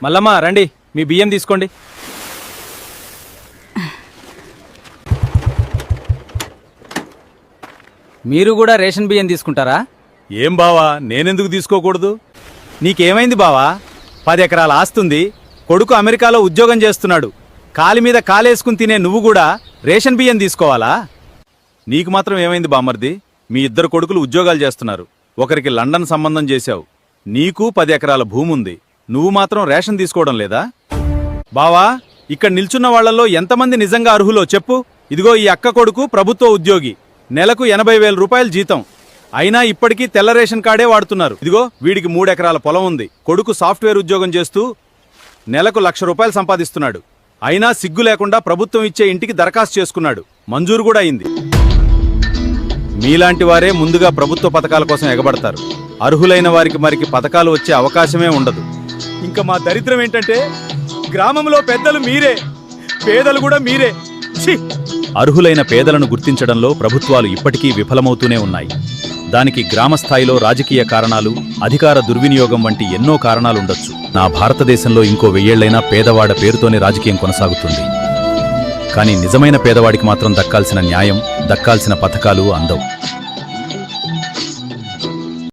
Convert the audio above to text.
మల్లమ్మ రండి, మీ బియ్యం తీసుకోండి. మీరు కూడా రేషన్ బియ్యం తీసుకుంటారా? ఏం బావా, నేనెందుకు తీసుకోకూడదు? నీకేమైంది బావా? 10 ఎకరాల ఆస్తుంది, కొడుకు అమెరికాలో ఉద్యోగం చేస్తున్నాడు. కాలి మీద కాలేసుకుని తినే నువ్వు కూడా రేషన్ బియ్యం తీసుకోవాలా? నీకు మాత్రం ఏమైంది బామ్మర్ది? మీ 2 కొడుకులు ఉద్యోగాలు చేస్తున్నారు. ఒకరికి లండన్ సంబంధం చేశావు. నీకు 10 ఎకరాల భూముంది. నువ్వు మాత్రం రేషన్ తీసుకోవడం లేదా? బావా, ఇక్కడ నిల్చున్న వాళ్లలో ఎంతమంది నిజంగా అర్హులో చెప్పు. ఇదిగో ఈ అక్క కొడుకు ప్రభుత్వ ఉద్యోగి, నెలకు 80,000 రూపాయలు జీతం. అయినా ఇప్పటికీ తెల్ల రేషన్ కార్డే వాడుతున్నారు. ఇదిగో వీడికి 3 ఎకరాల పొలం ఉంది. కొడుకు సాఫ్ట్వేర్ ఉద్యోగం చేస్తూ నెలకు 1,00,000 రూపాయలు సంపాదిస్తున్నాడు. అయినా సిగ్గు లేకుండా ప్రభుత్వం ఇచ్చే ఇంటికి దరఖాస్తు చేసుకున్నాడు. మంజూరు కూడా అయింది. మీలాంటి వారే ముందుగా ప్రభుత్వ పథకాల కోసం ఎగబడతారు. అర్హులైన వారికి మరికి పథకాలు వచ్చే అవకాశమే ఉండదు. ఇంకా మా దరిద్రం ఏంటంటే గ్రామంలో పెద్దలు మీరే, పేదలు కూడా మీరే. అర్హులైన పేదలను గుర్తించడంలో ప్రభుత్వాలు ఇప్పటికీ విఫలమవుతూనే ఉన్నాయి. దానికి గ్రామస్థాయిలో రాజకీయ కారణాలు, అధికార దుర్వినియోగం వంటి ఎన్నో కారణాలుండొచ్చు. నా భారతదేశంలో ఇంకో 1000 ఏళ్లైనా పేదవాడ పేరుతోనే రాజకీయం కొనసాగుతుంది. కానీ నిజమైన పేదవాడికి మాత్రం దక్కాల్సిన న్యాయం, దక్కాల్సిన పథకాలు అందవు.